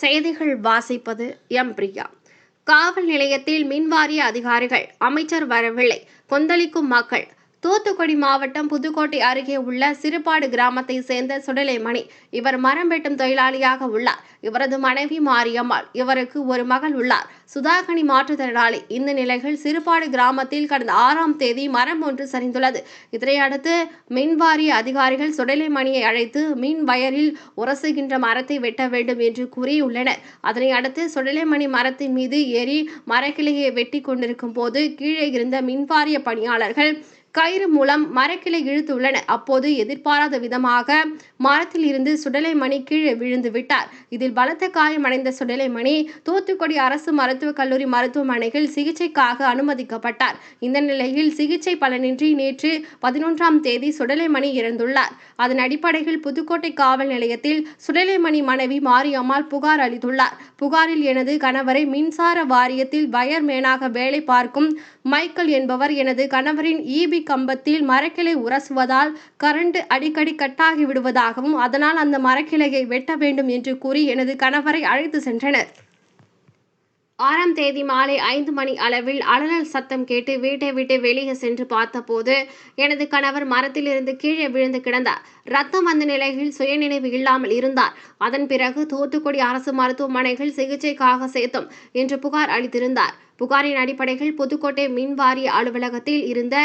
செய்திகள் வாசிப்பது எம் பிரியா. காவல் நிலையத்தில் மின்வாரிய அதிகாரிகள், அமைச்சர் வரவில்லை, கொந்தளிக்கும் மக்கள். தூத்துக்குடி மாவட்டம் புதுக்கோட்டை அருகே உள்ள சிறுபாடு கிராமத்தை சேர்ந்த சுடலைமணி. இவர் மரம் வெட்டும் தொழிலாளியாக உள்ளார். இவரது மனைவி மாரியம்மாள். இவருக்கு ஒரு மகள் உள்ளார், சுதாகனி, மாற்றுத்திறனாளி. இந்த நிலையில் சிறுபாடு கிராமத்தில் கடந்த 6ஆம் தேதி மரம் ஒன்று சரிந்துள்ளது. இதனையடுத்து மின்வாரிய அதிகாரிகள் சுடலைமணியை அழைத்து மின் வயரில் உரசுகின்ற மரத்தை வெட்ட வேண்டும் என்று கூறியுள்ளனர். அதனை அடுத்து சுடலைமணி மரத்தின் மீது ஏறி மரக்கிளையை வெட்டி கொண்டிருக்கும் போது கீழே இருந்த மின்வாரிய பணியாளர்கள் கயிறு மூலம் மரக்கிளை இழுத்துள்ளனர். அப்போது எதிர்பாராத விதமாக மரத்தில் இருந்து சுடலைமணி கீழே விழுந்து விட்டார். இதில் பலத்த காயமடைந்த சுடலைமணி தூத்துக்குடி அரசு மருத்துவக் கல்லூரி மருத்துவமனையில் சிகிச்சைக்காக அனுமதிக்கப்பட்டார். இந்த நிலையில் சிகிச்சை பலனின்றி நேற்று 11ஆம் தேதி சுடலைமணி இறந்துள்ளார். அதன் அடிப்படையில் புதுக்கோட்டை காவல் நிலையத்தில் சுடலைமணி மனைவி மாரியம்மாள் புகார் அளித்துள்ளார். புகாரில், எனது கணவரை மின்சார வாரியத்தில் வயர்மேனாக வேலை பார்க்கும் மைக்கேல் என்பவர் எனது கணவரின் ஈபி கம்பத்தில் மரக்கிளை உரசுவதால் கரண்ட் அடிக்கடி கட்டாகி விடுவதாகவும், அதனால் அந்த மரக்கிளையை வெட்ட வேண்டும் என்று கூறி எனது கணவரை அழைத்து சென்றனர். 6ஆம் தேதி மாலை 5 மணி அளவில் அலறல் சத்தம் கேட்டு வீட்டை விட்டு வெளியே சென்று பார்த்தபோது எனது கணவர் மரத்திலிருந்து கீழே விழுந்து கிடந்தார். ரத்தம் வந்த நிலையில் சுயநினைவு இல்லாமல் இருந்தார். அதன் பிறகு தூத்துக்குடி அரசு மருத்துவமனையில் சிகிச்சைக்காக சேர்த்தோம் என்று புகார் அளித்திருந்தார். புகாரின் அடிப்படையில் புதுக்கோட்டை மின்வாரிய அலுவலகத்தில் இருந்த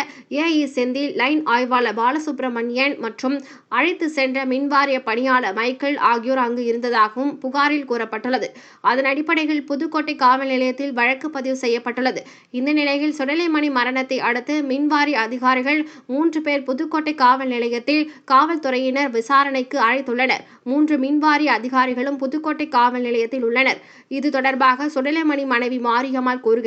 ஏஇ செந்தில், லைன் ஆய்வாளர் பாலசுப்ரமணியன் மற்றும் அழைத்து சென்ற மின்வாரிய பணியாளர் மைக்கேல் ஆகியோர் அங்கு இருந்ததாகவும் புகாரில் கூறப்பட்டுள்ளது. அதன் அடிப்படையில் புதுக்கோட்டை காவல் நிலையத்தில் வழக்கு பதிவு செய்யப்பட்டுள்ளது. இந்த நிலையில் சுடலைமணி மரணத்தை அடுத்து மின்வாரிய அதிகாரிகள் 3 பேர் புதுக்கோட்டை காவல் நிலையத்தில் காவல்துறையினர் விசாரணைக்கு அழைத்துள்ளனர். 3 மின்வாரிய அதிகாரிகளும் புதுக்கோட்டை காவல் நிலையத்தில் உள்ளனர். இது தொடர்பாக சுடலைமணி மனைவி மாரியம்மாள் கூறுகையில்,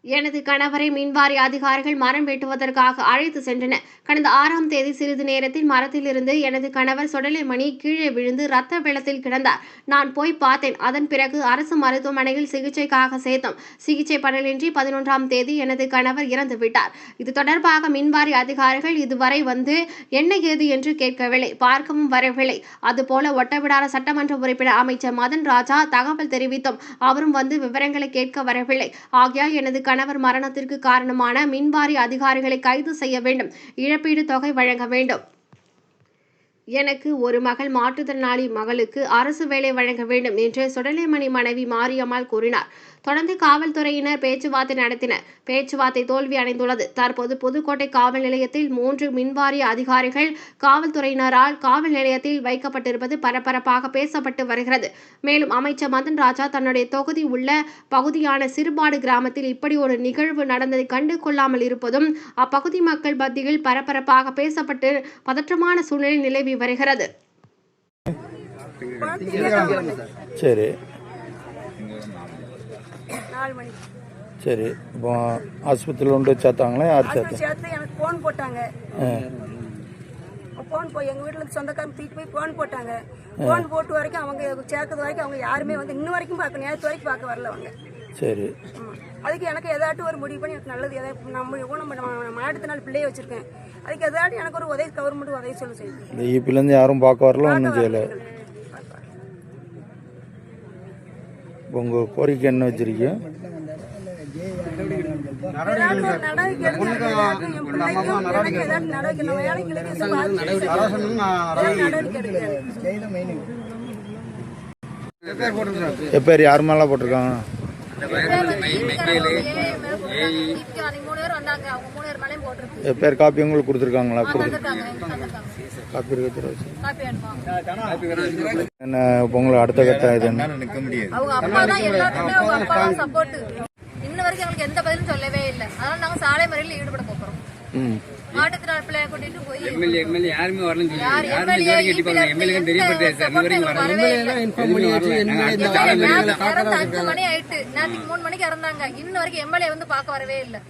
எனது கணவரை மின்வாரிய அதிகாரிகள் மரம் வெட்டுவதற்காக அழைத்து சென்றனர். கடந்த 6ஆம் தேதி சிறிது நேரத்தில் மரத்திலிருந்து எனது கணவர் சுடலைமணி கீழே விழுந்து ரத்த வெள்ளத்தில் கிடந்தார். நான் போய் பார்த்தேன். அதன் பிறகு அரசு மருத்துவமனையில் சிகிச்சைக்காக சேர்த்தோம். சிகிச்சை பலனின்றி 11ஆம் தேதி எனது கணவர் இறந்து விட்டார். இது தொடர்பாக மின்வாரிய அதிகாரிகள் இதுவரை வந்து என்ன ஏது என்று கேட்கவில்லை, பார்க்கவும் வரவில்லை. அதுபோல ஒட்டவிடாத சட்டமன்ற உறுப்பினர் அமைச்சர் மதன் ராஜா தகவல் தெரிவித்தோம். அவரும் வந்து விவரங்களை கேட்க வரவில்லை. ஆகையால் எனது கணவர் மரணத்திற்கு காரணமான மின்வாரிய அதிகாரிகளை கைது செய்ய வேண்டும், இழப்பீடு தொகை வழங்க வேண்டும். எனக்கு ஒரு மகள், மாற்றுத்திறனாளி மகளுக்கு அரசு வேலை வழங்க வேண்டும் என்று சுடலைமணி மனைவி மாரியம்மாள் கூறினார். தொடர்ந்து காவல்துறையினர் பேச்சுவார்த்தை நடத்தினர். பேச்சுவார்த்தை தோல்வி அடைந்துள்ளது. தற்போது புதுக்கோட்டை காவல் நிலையத்தில் 3 மின்வாரிய அதிகாரிகள் காவல்துறையினரால் காவல் நிலையத்தில் வைக்கப்பட்டிருப்பது பரபரப்பாக பேசப்பட்டு வருகிறது. மேலும் அமைச்சர் மதன் ராஜா தன்னுடைய தொகுதி உள்ள பகுதியான சிறுபாடு கிராமத்தில் இப்படி ஒரு நிகழ்வு நடந்ததை கண்டு கொள்ளாமல் இருப்பதும் அப்பகுதி மக்கள் மத்தியில் பரபரப்பாக பேசப்பட்டு பதற்றமான சூழ்நிலை நிலவி வருகிறது. சரி சரி, இப்போ ஆஸ்பத்திரியில் கொண்டு சேர்த்தாங்களா? யார் சேர்த்து? எனக்கு ஃபோன் போட்டாங்க. ஃபோன் போய் எங்கள் வீட்டில் சொந்தக்காரங்க தூக்கிட்டு போய் ஃபோன் போட்டாங்க. ஃபோன் போட்டு வரைக்கும் அவங்க சேர்க்கறது வரைக்கும் அவங்க யாருமே வந்து இன்னும் வரைக்கும் பார்க்க, நேற்று வரைக்கும் பார்க்க வரல அவங்க. சரி, அதுக்கு எனக்கு ஏதாட்டும் ஒரு முடிவு பண்ணி எனக்கு நல்லது, எதாவது நம்ம மாட்டுத்தினால பிள்ளைய வச்சிருக்கேன், அதுக்கு ஏதாட்டும் எனக்கு ஒரு உதவி, கவர்மெண்ட் உதவி சொல்ல செய்யுது. இந்த ஈபிலேருந்து யாரும் பார்க்க வரல, ஒன்றும் செய்யலை. உங்கள் கோரிக்கை என்ன வச்சிருக்கீங்க? எப்பேர் யார் மேல போட்டிருக்காங்க? எப்பேர் காப்பி உங்களுக்கு கொடுத்துருக்காங்களா? காப்பி இருக்கு. என்ன உங்களை அடுத்த கட்டம் இது என்ன? இன்ன வரைக்கும் அவங்களுக்கு எந்த பதிலும் சொல்லவே இல்லை. அதனால நாங்க சாலை மறியலில் ஈடுபட போறோம். மாட்டுத்திறனாளி பிள்ளைய கூட்டிட்டு போய் யாருமே வரல. 5 மணி ஆயிட்டு, நேற்றுக்கு 3 மணிக்கு இறந்தாங்க. இன்ன வரைக்கும் எம்எல்ஏ வந்து பார்க்க வரவே இல்லை.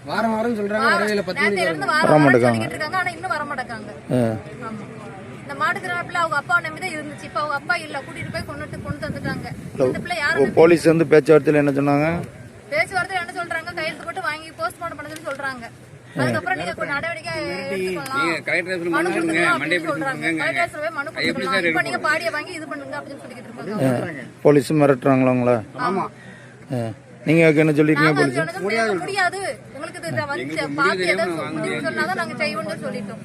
வாரம் வாரம் சொல்றாங்க, ஆனா இன்னும் வர மாட்டாங்க. இந்த மாட்டுத்திறனாளி பிள்ளை அவங்க அப்பா நம்பிதான் இருந்துச்சு. இப்ப அவங்க அப்பா இல்ல, கூட்டிட்டு போய் கொண்டு வந்துட்டாங்க. இந்த பிள்ளை யாரும் போலீஸ் வந்து பேச்சுவார்த்தையில என்ன சொன்னாங்க? பேச்சுவார்த்தையில என்ன சொல்றாங்க, கையெழுத்து போட்டு வாங்கி போஸ்ட்மார்ட்டம் பண்ணதுன்னு சொல்றாங்க. அதுக்கப்புறம் நீங்க நடவடிக்கை எடுத்துக்கலாம். மனு கொடுத்துக்கலாம் அப்படின்னு சொல்றாங்க. கலெக்டர் போய் மனு கொடுத்துக்கலாம். இப்ப நீங்க பாடியை வாங்கி இது பண்ணுங்க அப்படின்னு சொல்லிட்டு இருக்காங்க. போலீஸ் மிரட்டுறாங்களா உங்களா? நீங்க என்ன சொல்லிருக்கீங்க? போலீஸ் முடியாது உங்களுக்கு இது வந்து பார்த்து ஏதாவது சொன்னாதான் நாங்க செய்வோம்னு சொல்லிட்டோம்.